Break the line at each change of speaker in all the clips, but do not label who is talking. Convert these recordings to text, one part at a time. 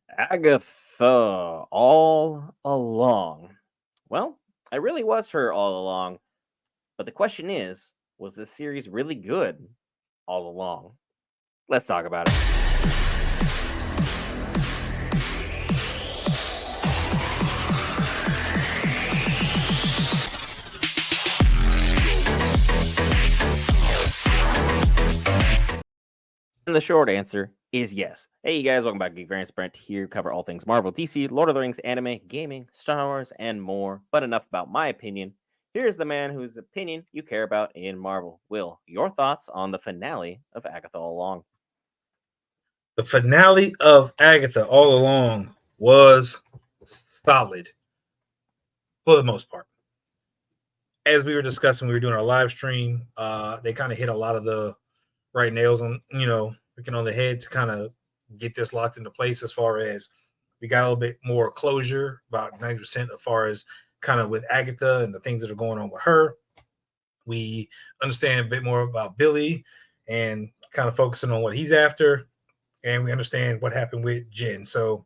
Agatha all along. Well, I really was her all along, but the question is, was this series really good all along? Let's talk about it. And the short answer is yes. Hey, you guys, welcome back to Geek Variant Sprint. Here, cover all things Marvel, DC, Lord of the Rings, anime, gaming, Star Wars, and more. But enough about my opinion. Here's the man whose opinion you care about in Marvel. Will, your thoughts on the finale of Agatha All Along?
The finale of Agatha all along was solid for the most part. As we were discussing, we were doing our live stream. They kind of hit a lot of the right nails on, freaking on the head to kind of get this locked into place. As far as we got a little bit more closure, about 90%, as far as kind of with Agatha and the things that are going on with her. We understand a bit more about Billy and kind of focusing on what he's after, and we understand what happened with Jen. So,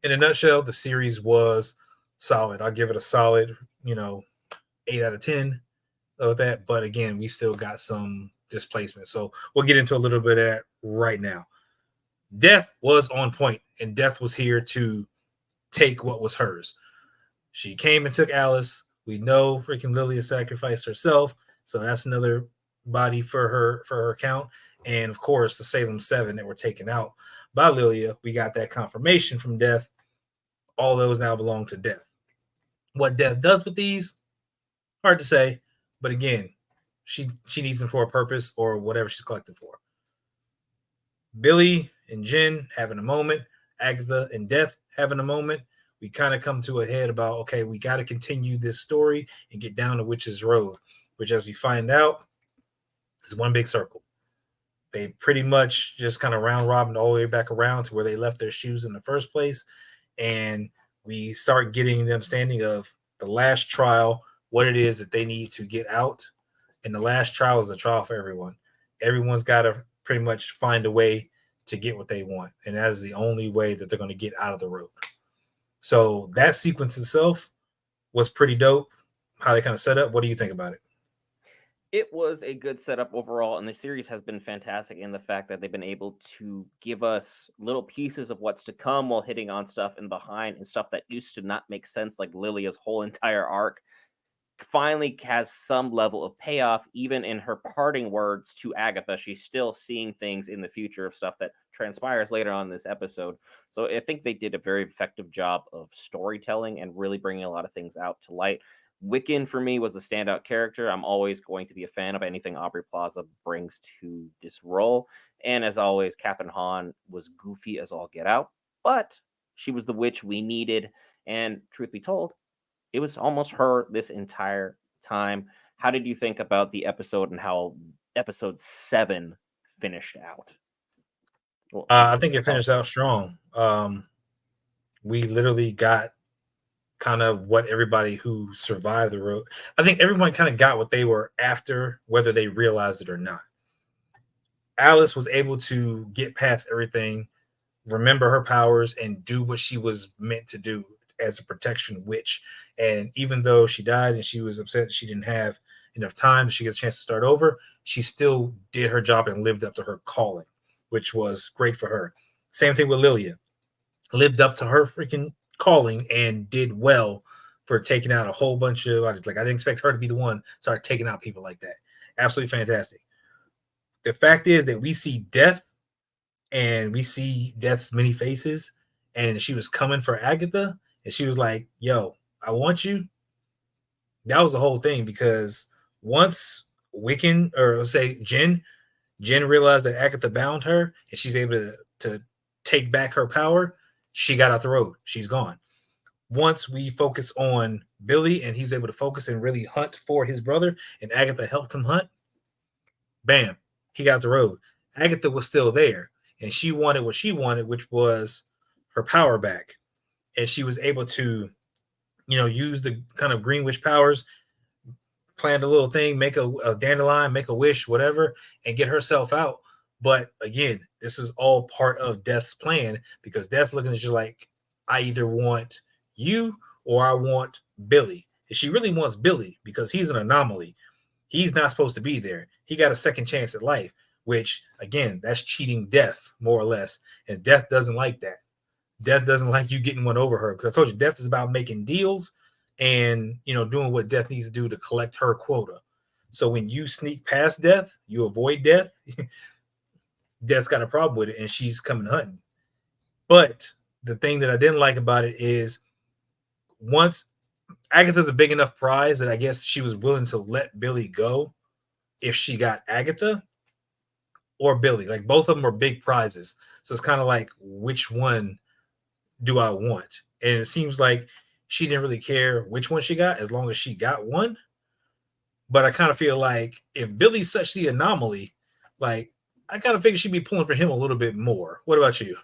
in a nutshell, the series was solid. I'll give it a solid, 8 out of 10 of that. But again, we still got some displacement. So we'll get into a little bit of that right now. Death was on point, and Death was here to take what was hers. She came and took Alice. We know freaking Lilia sacrificed herself, so that's another body for her count. And of course, the Salem Seven that were taken out by Lilia, we got that confirmation from Death. All those now belong to Death. What Death does with these, hard to say. But again, she needs them for a purpose or whatever she's collecting for. Billy and Jen having a moment, Agatha and Death having a moment. We kind of come to a head about, okay, we got to continue this story and get down to Witch's Road, which, as we find out, is one big circle. They pretty much just kind of round robin all the way back around to where they left their shoes in the first place. And we start getting the understanding of the last trial, what it is that they need to get out. And the last trial is a trial for everyone. Everyone's got to pretty much find a way to get what they want. And that is the only way that they're going to get out of the road. So that sequence itself was pretty dope. How they kind of set up. What do you think about it?
It was a good setup overall, and the series has been fantastic in the fact that they've been able to give us little pieces of what's to come while hitting on stuff in behind and stuff that used to not make sense, like Lilia's whole entire arc finally has some level of payoff. Even in her parting words to Agatha, she's still seeing things in the future of stuff that transpires later on in this episode. So I think they did a very effective job of storytelling and really bringing a lot of things out to light. Wiccan for me was the standout character. I'm always going to be a fan of anything Aubrey Plaza brings to this role. And as always, Catherine Hahn was goofy as all get out, but she was the witch we needed. And truth be told, it was almost her this entire time. How did you think about the episode and how episode 7 finished out? Well,
I think it finished out strong. We literally got kind of what everybody who survived the road. I think everyone kind of got what they were after, whether they realized it or not. Alice was able to get past everything, remember her powers, and do what she was meant to do as a protection witch. And even though she died and she was upset she didn't have enough time, she gets a chance to start over, she still did her job and lived up to her calling, which was great for her. Same thing with Lilia. Lived up to her freaking calling and did well for taking out a whole bunch of, I didn't expect her to be the one start taking out people like that. Absolutely fantastic. The fact is that we see Death and we see Death's many faces, and she was coming for Agatha, and she was like, yo, I want you. That was the whole thing, because once Wiccan, or say Jen realized that Agatha bound her and she's able to take back her power, she got out the road. She's gone. Once we focus on Billy and he's able to focus and really hunt for his brother, and Agatha helped him hunt, bam, he got the road. Agatha was still there, and she wanted what she wanted, which was her power back. And she was able to, use the kind of green witch powers, plant a little thing, make a dandelion, make a wish, whatever, and get herself out. But again, This is all part of Death's plan because Death's looking at you like, I either want you or I want Billy. And she really wants Billy because he's an anomaly. He's not supposed to be there. He got a second chance at life, which again, that's cheating Death more or less. And Death doesn't like that. Death doesn't like you getting one over her because I told you Death is about making deals and doing what Death needs to do to collect her quota. So when you sneak past Death, you avoid Death. Death's got a problem with it, and she's coming hunting. But the thing that I didn't like about it is once Agatha's a big enough prize that I guess she was willing to let Billy go if she got Agatha or Billy. Like both of them are big prizes. So it's kind of like which one do I want? And it seems like she didn't really care which one she got as long as she got one. But I kind of feel like if Billy's such the anomaly, like I kind of figure she'd be pulling for him a little bit more. What about you?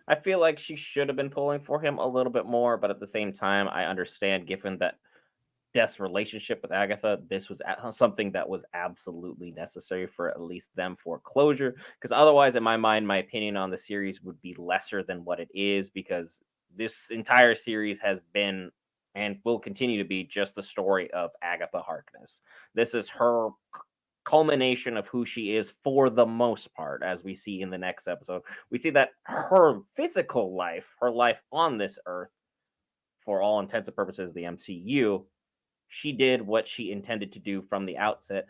I feel like she should have been pulling for him a little bit more, but at the same time, I understand given that Death's relationship with Agatha, this was something that was absolutely necessary for at least them for closure. Because otherwise, in my mind, my opinion on the series would be lesser than what it is. Because this entire series has been and will continue to be just the story of Agatha Harkness. This is her culmination of who she is for the most part, as we see in the next episode. We see that her physical life, her life on this earth, for all intents and purposes, the MCU, she did what she intended to do from the outset.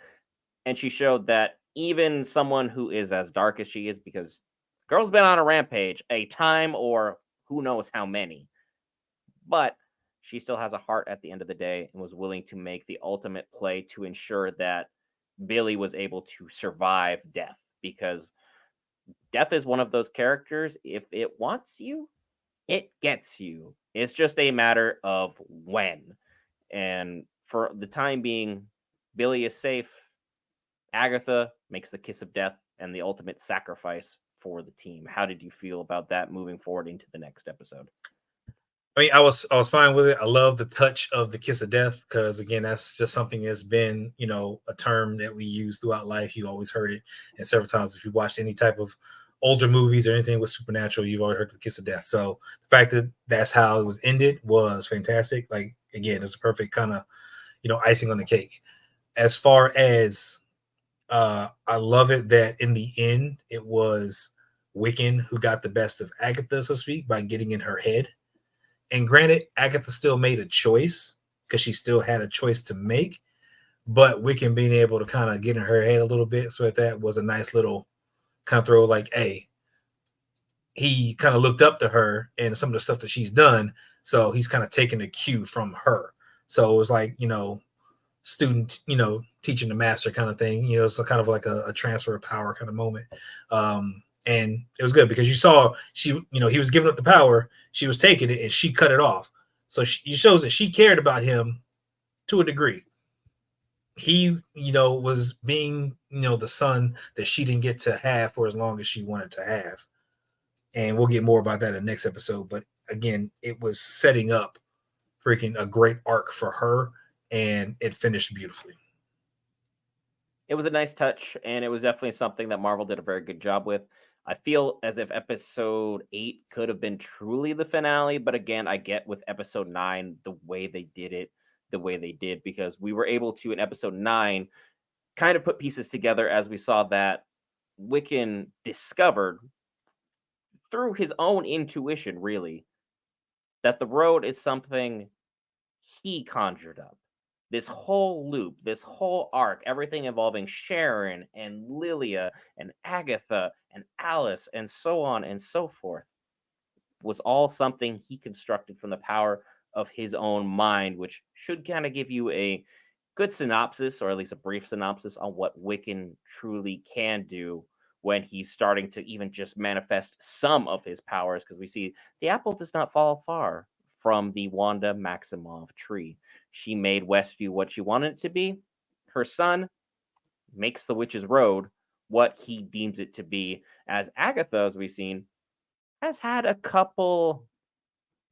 And she showed that even someone who is as dark as she is, because girl's been on a rampage, a time or who knows how many, but she still has a heart at the end of the day and was willing to make the ultimate play to ensure that Billy was able to survive death. Because death is one of those characters, if it wants you, it gets you. It's just a matter of when. And for the time being, Billy is safe. Agatha makes the kiss of death and the ultimate sacrifice for the team. How did you feel about that moving forward into the next episode?
I mean, I was fine with it. I love the touch of the kiss of death because again, that's just something that's been a term that we use throughout life. You always heard it, and several times if you watched any type of older movies or anything with supernatural, you've always heard the kiss of death. So the fact that that's how it was ended was fantastic. Like again, it's a perfect kind of icing on the cake. As far as I love it that in the end it was Wiccan who got the best of Agatha, so to speak, by getting in her head. And granted, Agatha still made a choice because she still had a choice to make. But Wiccan being able to kind of get in her head a little bit, so that was a nice little kind of throw. Like, hey, he kind of looked up to her and some of the stuff that she's done, so he's kind of taking a cue from her. So it was like student, teaching the master kind of thing. It's kind of like a transfer of power kind of moment. And it was good because you saw he was giving up the power, she was taking it, and she cut it off. So it shows that she cared about him to a degree. He, was being, the son that she didn't get to have for as long as she wanted to have. And we'll get more about that in the next episode. But again, it was setting up freaking a great arc for her, and it finished beautifully.
It was a nice touch, and it was definitely something that Marvel did a very good job with. I feel as if episode 8 could have been truly the finale, but again, I get with episode 9 the way they did it, the way they did, because we were able to, in episode 9, kind of put pieces together as we saw that Wiccan discovered through his own intuition, really, that the road is something he conjured up. This whole loop, this whole arc, everything involving Sharon and Lilia and Agatha and Alice and so on and so forth, was all something he constructed from the power of his own mind, which should kind of give you a good synopsis, or at least a brief synopsis, on what Wiccan truly can do when he's starting to even just manifest some of his powers. Because we see the apple does not fall far from the Wanda Maximoff tree. She made Westview what she wanted it to be. Her son makes the witch's road what he deems it to be. As Agatha, as we've seen, has had a couple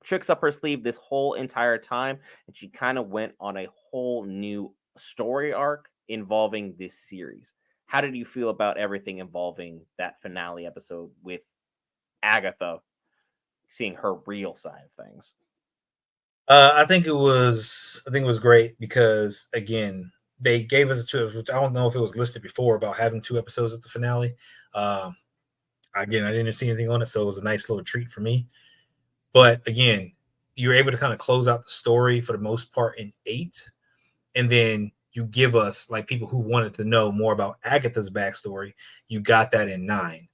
tricks up her sleeve this whole entire time, and she kind of went on a whole new story arc involving this series. How did you feel about everything involving that finale episode with Agatha seeing her real side of things?
I think it was great because again, they gave us two. Which I don't know if it was listed before about having 2 episodes at the finale. Um, again, I didn't see anything on it, so it was a nice little treat for me. But again, you're able to kind of close out the story for the most part in 8, and then you give us like people who wanted to know more about Agatha's backstory. You got that in 9,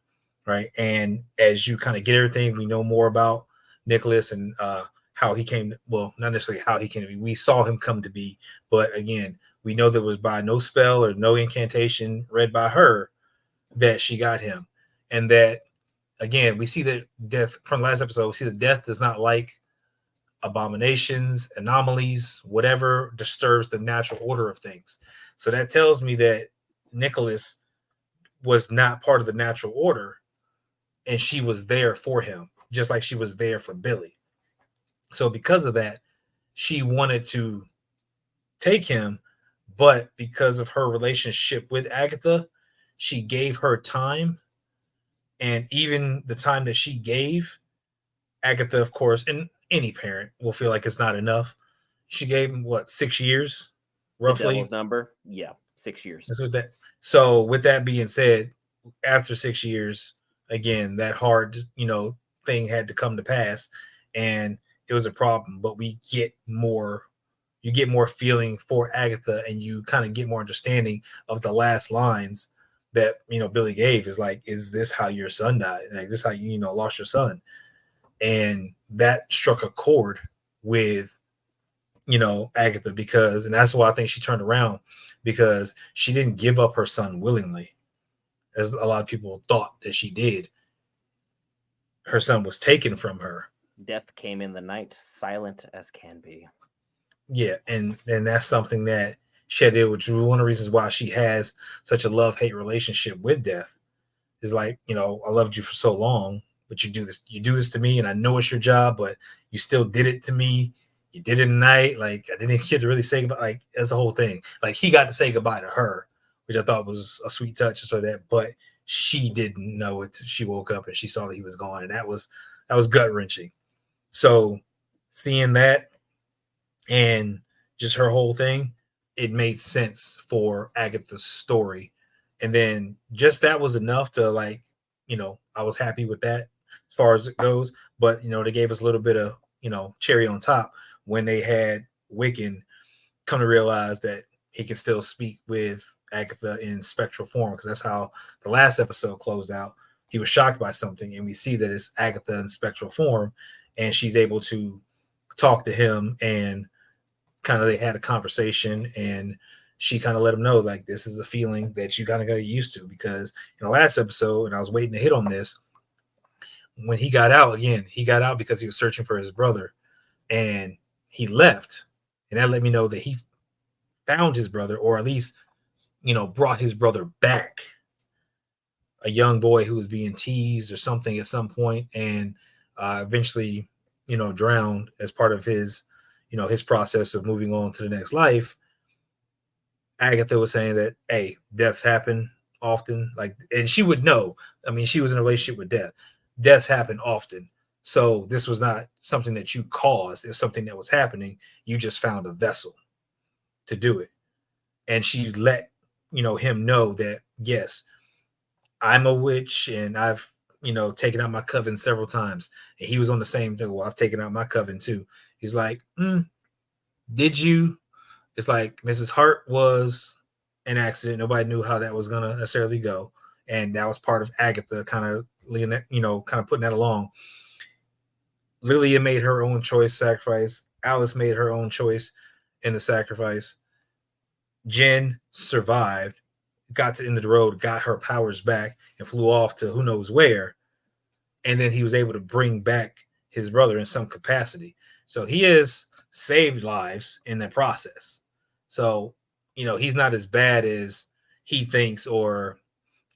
right? And as you kind of get everything, we know more about Nicholas and how he came. Well, not necessarily how he came to be. We saw him come to be, but again, we know that was by no spell or no incantation read by her that she got him, and that again we see that death from the last episode. We see that death does not like abominations, anomalies, whatever disturbs the natural order of things. So that tells me that Nicholas was not part of the natural order and she was there for him, just like she was there for Billy. So because of that, she wanted to take him, but because of her relationship with Agatha, she gave her time. And even the time that she gave, Agatha, of course, and any parent will feel like it's not enough. She gave him what, 6 years,
The devil's
roughly.
number? Yeah, 6 years.
That's what that. So with that being said, after 6 years, again, that hard, thing had to come to pass, and it was a problem. But we get more, you get more feeling for Agatha, and you kind of get more understanding of the last lines that Billy gave. Is like, is this how your son died? Like, this how you lost your son? And that struck a chord with Agatha, because, and that's why I think she turned around, because she didn't give up her son willingly, as a lot of people thought that she did. Her son was taken from her.
Death came in the night, silent as can be.
Yeah, and that's something that she did, which is one of the reasons why she has such a love-hate relationship with death. Is like, I loved you for so long, but you do this to me, and I know it's your job, but you still did it to me. You did it tonight. Like, I didn't get to really say goodbye. Like, that's the whole thing. Like, he got to say goodbye to her, which I thought was a sweet touch, so that, but she didn't know it. She woke up and she saw that he was gone, and that was gut wrenching. So seeing that and just her whole thing, it made sense for Agatha's story. And then just that was enough to, like, I was happy with that as far as it goes. But they gave us a little bit of cherry on top when they had Wiccan come to realize that he can still speak with Agatha in spectral form, because that's how the last episode closed out. He was shocked by something, and we see that it's Agatha in spectral form, and she's able to talk to him, and kind of they had a conversation, and she kind of let him know, like, this is a feeling that you kind of got to get used to, because in the last episode, and I was waiting to hit on this, when he got out again, he got out because he was searching for his brother, and he left, and that let me know that he found his brother, or at least brought his brother back, a young boy who was being teased or something at some point, and eventually drowned as part of his process of moving on to the next life. Agatha was saying that, hey, deaths happen often, like, and she would know. I mean, she was in a relationship with death. Deaths happen often. So this was not something that you caused. It was something that was happening. You just found a vessel to do it. And she let him know that, yes, I'm a witch, and I've taken out my coven several times. And he was on the same thing. Well, I've taken out my coven too. He's like, did you? It's like Mrs. Hart was an accident. Nobody knew how that was gonna necessarily go, and that was part of Agatha kind of putting that along. Lilia made her own choice, sacrifice. Alice made her own choice in the sacrifice. Jen survived, got to the end of the road, got her powers back, and flew off to who knows where. And then he was able to bring back his brother in some capacity. So he has saved lives in that process. So, he's not as bad as he thinks, or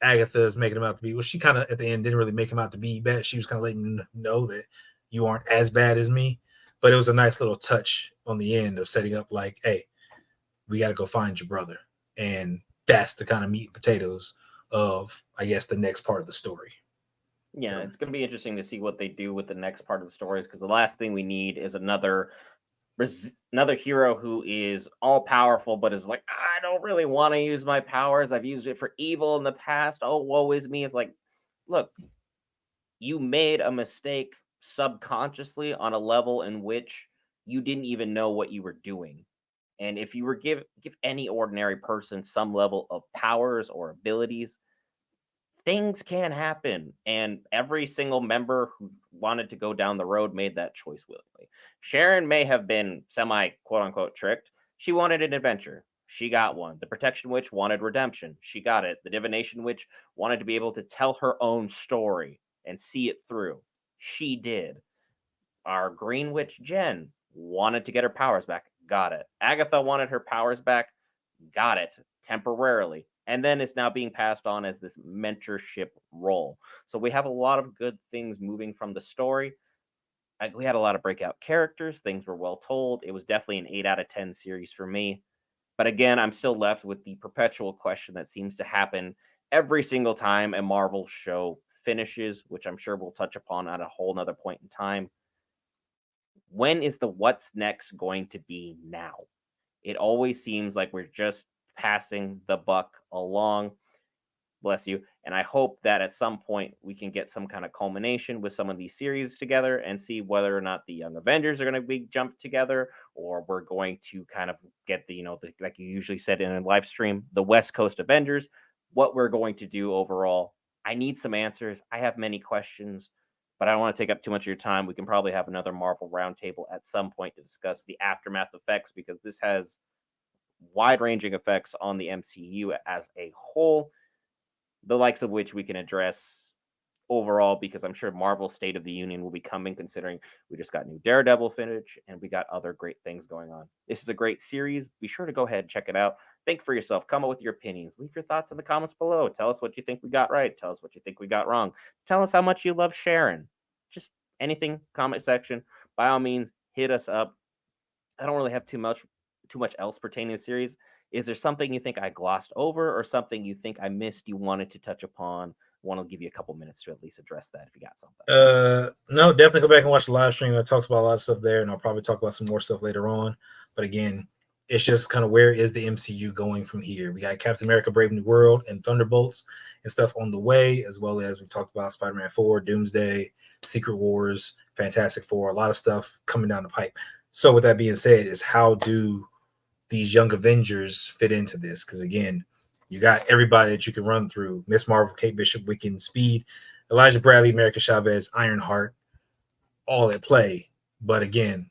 Agatha is making him out to be. Well, she kind of at the end didn't really make him out to be bad. She was kind of letting him know that you aren't as bad as me. But it was a nice little touch on the end of setting up, like, hey, we got to go find your brother. And that's the kind of meat and potatoes of, I guess, the next part of the story.
Yeah,
So
it's going to be interesting to see what they do with the next part of the stories because the last thing we need is another hero who is all powerful but is like, I don't really want to use my powers. I've used it for evil in the past. Oh, woe is me. It's like, look, you made a mistake subconsciously on a level in which you didn't even know what you were doing. And if you were give any ordinary person some level of powers or abilities, things can happen. And every single member who wanted to go down the road made that choice willingly. Sharon may have been semi quote unquote tricked. She wanted an adventure. She got one. The protection witch wanted redemption. She got it. The divination witch wanted to be able to tell her own story and see it through. She did. Our green witch Jen wanted to get her powers back. Got it. Agatha wanted her powers back. Got it temporarily. And then it's now being passed on as this mentorship role. So we have a lot of good things moving from the story. We had a lot of breakout characters. Things were well told. It was definitely an 8 out of 10 series for me. But again, I'm still left with the perpetual question that seems to happen every single time a Marvel show finishes, which I'm sure we'll touch upon at a whole nother point in time. When is the what's next going to be now? It always seems like we're just passing the buck along. Bless you. And I hope that at some point we can get some kind of culmination with some of these series together and see whether or not the Young Avengers are going to be jumped together, or we're going to kind of get like you usually said in a live stream, the West Coast Avengers. What we're going to do overall, I need some answers. I have many questions, but I don't want to take up too much of your time. We can probably have another Marvel roundtable at some point to discuss the aftermath effects because this has wide ranging effects on the MCU as a whole, the likes of which we can address overall because I'm sure Marvel's State of the Union will be coming, considering we just got new Daredevil finish and we got other great things going on. This is a great series. Be sure to go ahead and check it out. Think for yourself. Come up with your opinions. Leave your thoughts in the comments below. Tell us what you think we got right. Tell us what you think we got wrong. Tell us how much you love Sharon. Just anything, comment section. By all means, hit us up. I don't really have too much else pertaining to the series. Is there something you think I glossed over or something you think I missed you wanted to touch upon? Want to give you a couple minutes to at least address that if you got something.
No, definitely go back and watch the live stream. It talks about a lot of stuff there, and I'll probably talk about some more stuff later on. But again, it's just kind of where is the MCU going from here? We got Captain America: Brave New World and Thunderbolts and stuff on the way, as well as we talked about Spider-Man 4, Doomsday, Secret Wars, Fantastic Four, a lot of stuff coming down the pipe. So with that being said, is how do these young Avengers fit into this? Because again, you got everybody that you can run through: Miss Marvel, Kate Bishop, Wiccan, Speed, Elijah Bradley, America Chavez, Ironheart, all at play. But again,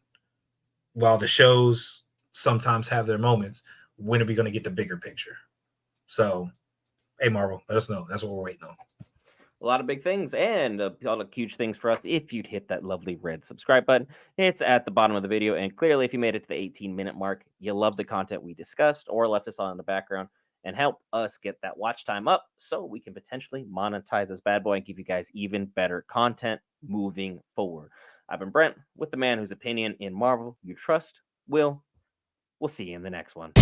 while the shows sometimes have their moments, when are we going to get the bigger picture? So, hey, Marvel, let us know. That's what we're waiting on.
A lot of big things and a lot of huge things for us. If you'd hit that lovely red subscribe button, it's at the bottom of the video. And clearly, if you made it to the 18-minute mark, you love the content we discussed or left us on in the background and help us get that watch time up so we can potentially monetize this bad boy and give you guys even better content moving forward. I've been Brent with the man whose opinion in Marvel you trust. We'll see you in the next one.